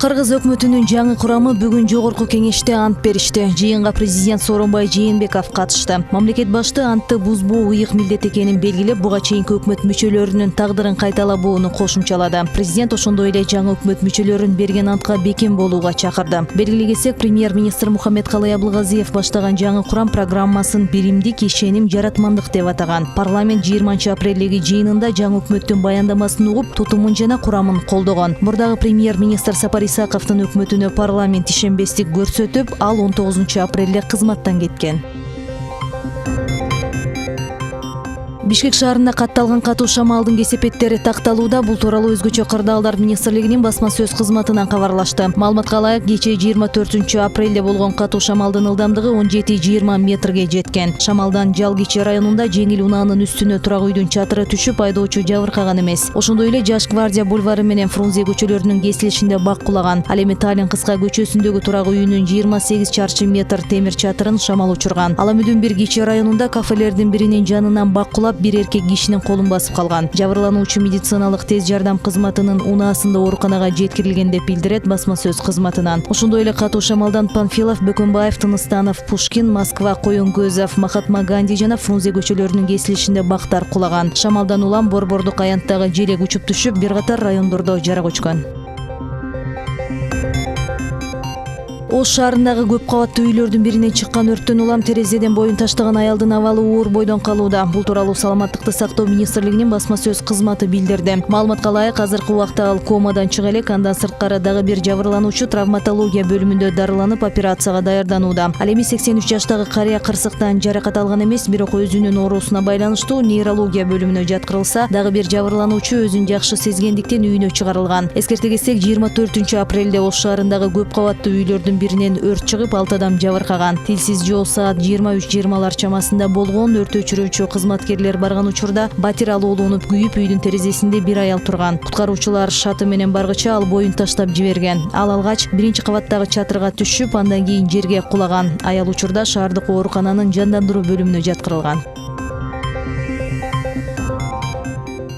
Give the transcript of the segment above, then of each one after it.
Кыргыз өкмөтүнүн жаңы курамы бүгүн жогорку кеңеште ант беришти. Жыйынга президент Сооронбай Жээнбеков катышты. Мамлекет башчы антты бузбоо ыйык милдет экенин белгилеп, буга чейинки өкмөт мүчөлөрүнүн тагдырын кайталабоону кошумчалады. Президент ошондой эле жаңы өкмөт мүчөлөрүн берген антка бекем болууга чакырды. Белгилегесек, премьер-министр Мухаммедкалый Абылгазиев баштаган жаңы курам программасын биримдик, ишеним, жаратмандык деп атаган. Парламент 20-апрелдеги жыйынында жаңы өкмөттүн баяндамасын угуп, тутумун жана курамын колдогон. Мурдагы премьер-министр Сапар Исаковдун өкмөтүнө парламент ишенбестик көрсөтүп, ал 19-апрелде кызматтан кеткен. Бишкек шаарында катталган катуу шамалдын кесепеттери такталууда. Бул тууралуу Өзгөчө кырдаалдар министрлигинин басма сөз кызматынан кабарлашты. Маалыматка ылайык, кечээ 24-апрелде болгон катуу шамалдын ылдамдыгы 17-20 метрге жеткен. Шамалдан Жалгичи районунда жеңил унаанын үстүнө турак үйдүн чатыры түшүп, айдоочу жабыркаган эмес. Ошондой эле Жаш гвардия бульвары менен Фрунзе көчөлөрүнүн кесилишинде бак кулаган. Ал эми Талин кыска көчөсүндөгү турак үйүнүн 28 чарчы метр темир чатырын шамал учурган. Ала Мүдүн Кичи районунда кафелердин биринин жанынан бак кулап, бир эркек кишинин колун басып калган. Жабырлануучу медициналык тез жардам кызматынын унаасында ооруканага жеткирилген деп билдирет басма сөз кызматынан. Ошондой эле катуу шамалдан Панфилов, Бөкөнбаев, Тыныстанов, Пушкин, Москва, Коенгөзов, Махатма Ганди жана Фрунзе көчөлөрүнүн кесилишинде бактар кулаган. Шамалдан улам Борбордук аянттагы желек учуп түшүп, бир катар райондордо жарак өчкөн. Ош шаарындагы көп кабаттуу үйлөрдүн биринен чыккан өрттөн улам терезеден боюн таштаган аялдын абалы оор бойдон калууда. Бул тууралуу Саламаттыкты сактоо министрлигинин басма сөз кызматы билдирди. Маалыматка ылайык, азыркы убакта ал комадан чыга элек, андан сырткары дагы бир жабырлануучу травматология бөлүмүндө дарыланып операцияга даярданууда. Ал эми 83 жаштагы карыя кырсыктан жаракат алган эмес, бирок өзүнүн оорусуна байланыштуу нейрология бөлүмүнө жаткырылса, дагы бир жабырлануучу өзүн жакшы сезгендиктен үйүнө чыгарылган. Эскерте кетсек, 24-апрелде Ош шаарындагы көп кабаттуу үйлөрдүн биринен өрт чыгып, 6 адам жабыркаган. Тилсиз жоо саат 23:20 чамасында болгон. Өрт өчүрүүчү кызматкерлер барган учурда батир алуулунуп күйүп, үйдүн терезесинде бир аял турган. Куткаруучулар шаты менен баргыча ал боюн таштап жиберген. Ал алгач биринчи кабаттагы чатырга түшүп, андан кийин жерге кулаган. Аял учурда шаардык оорукананын жандандыруу бөлүмүнө жаткырылган.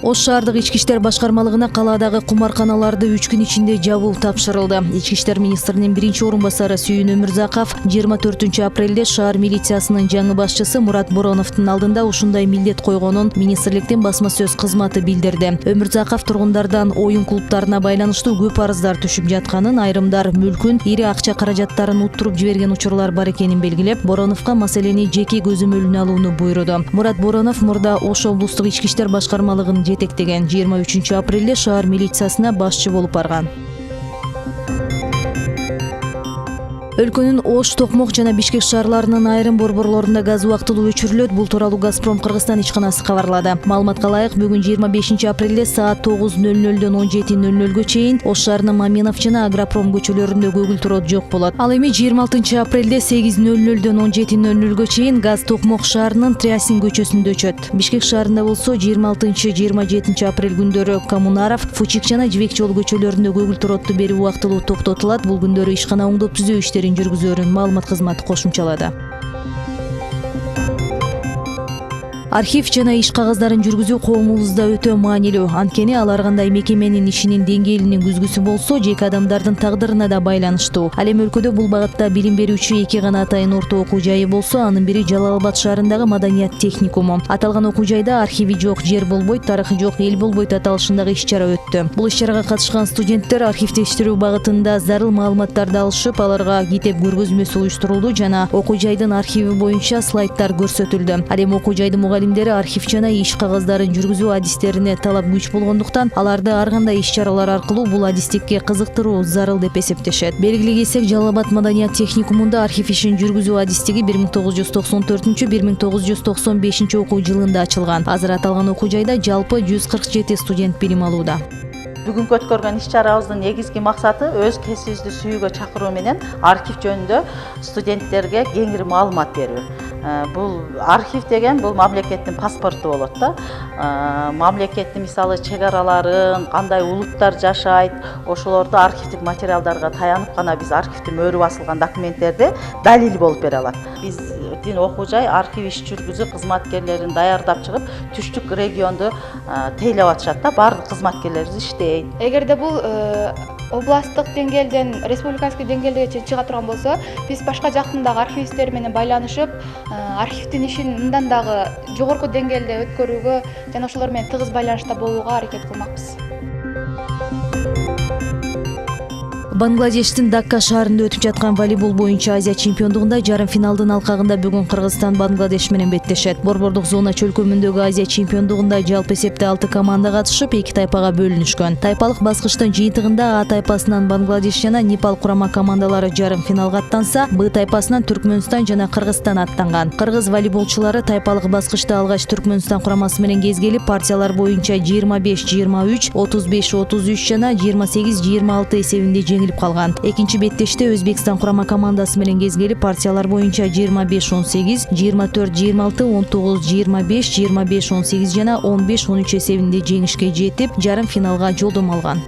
Ош шаардык ички иштер башкармалыгына каладагы кумарканаларды 3 күн ичинде жабуу тапшырылды. Ички иштер министринин биринчи орун басары Сүйүн Өмүрзаков 24-апрелде шаар милициясынын жаңы башчысы Мурат Бороновдун алдында ушундай милдет койгонун министрликтин басма сөз кызматы билдирди. Өмүрзаков тургундардан оюн клубтарына байланыштуу көп арыздар түшүп жатканын, айрымдар мүлкүн, ири акча каражаттарын уттуруп жиберген учурлар бар экенин белгилеп, Бороновго маселени жеке көзөмөлүнө алууну буйруду. Мурат Боронов мурда Ош облустук ички иштер башкармалыгын жетектеген. 23-апрелде шаар милициясына башчы болуп барган. Өлкөнүн Ош, Токмок жана Бишкек шаарларынын айрым борборлорунда газ убактылуу өчүрүлөт. Бул тууралуу Газпром Кыргызстан ишканасы кабарлады. Маалыматка ылайык, бүгүн 25-апрелде саат 9:00-дөн 17:00 чейин Ош шаарынын Маминов жана Агропром көчөлөрүндө көгүлтүрөт жок болот. Ал эми 26-апрелде 8:00-дөн 17:00 чейин газ Токмок шаарынын Трясин көчөсүндө өчөт. Бишкек шаарында болсо 26-27 күндөрү Коммунаров, Фучик жана Жибек жолу көчөлөрүндө көгүлтүрөттү берүү убактылуу токтотулат. Бул күндөрү ишкана оңдоп түзөө иштерин жүргүзөрүн маалымат кызматы кошумчалады. Архив жана иш кагаздарын жүргүзүү коомубузда өтө маанилүү. Анткени ал ар кандай мекеменин ишинин деңгээлинин күзгүсү болсо, жеке адамдардын тагдырына да байланыштуу. Ал эми өлкөдө бул багытта билим берүүчү 2 гана атайын орто окуу жайы болсо, анын бири Жалал Абад шаарындагы Маданият техникуму. Аталган окуу жайда архиви жок жер болбойт, тарыхы жок эл болбойт аталышындагы иш-чара өттү. Бул иш-чарага катышкан студенттер архивдештирүү багытында зарыл маалыматтарды алышып, аларга китеп көргөзмөсү уюштурулду жана окуу жайдын архиви боюнча слайдтар көрсөтүлдү. Ал эми окуу жайдын мугалимдери архив жана иш кагаздарын жүргүзүү адистерине талап күч болгондуктан, аларды ар кандай иш-чаралар аркылуу бул адистикке кызыктыруу зарыл деп эсептешет. Белгилегесек, Жалал Абад Маданият техникумунда архив ишин жүргүзүү адистиги 1994-1995 окуу жылында ачылган. Азыр аталган окуу жайда жалпы 147 студент билим алууда. Бүгүнкү өткөргөн иш-чарабыздын негизги максаты өз кесибибизди сүйүүгө чакыруу менен архив жөнүндө студенттерге кеңири маалымат берүү. Бул архив деген бул мамлекеттин паспорту болот да. Мамлекеттин мисалы чек араларын, кандай улуттар жашайт, ошолорду архивдик материалдарга таянып гана биз архивде мөрү басылган документтерди далил болуп бере алат. Биздин окуу жай архив иш жүргүзүү кызматкерлерин даярдап чыгып, түштүк регионду тейлеп атышат да, баардык кызматкерлерибиз иштейт. Эгерде бул областтык деңгээлден республиканский деңгээлге чейин чыга турган болсо, биз башка жактындагы архивисттер менен байланышып, архивдин ишин мындан дагы жогорку деңгээлде өткөрүүгө жана ошолор менен тыгыз байланышта болууга аракет кылмакпыз. Бангладештин Дакка шаарында өтүп жаткан волейбол боюнча Азия чемпиондугунда жарым финалдын алкагында бүгүн Кыргызстан Бангладеш менен беттешет. Борбордук зона чөлкөмүндөгү Азия чемпиондугунда жалпы эсепте 6 команда катышып, 2 тайпага бөлүнүшкөн. Тайпалык баскычтын жыйынтыгында А тайпасынан Бангладеш жана Непал курама командалары жарым финалга аттанса, Б тайпасынан Түркмөнстан жана Кыргызстан аттанган. Кыргыз волейболчулары тайпалык баскычта алгач Түркмөнстан курамасы менен кезгелип, партиялар боюнча 25-23, 35-33 жана 28-26 эсебинде жеңилип калган. Экинчи беттеште Өзбекстан курама командасы менен кезгелип, партиялар боюнча 25-18, 24-26, 19-25, 25-18 жана 15-13 эсебинде жеңишке жетип, жарым финалга жолдомо алган.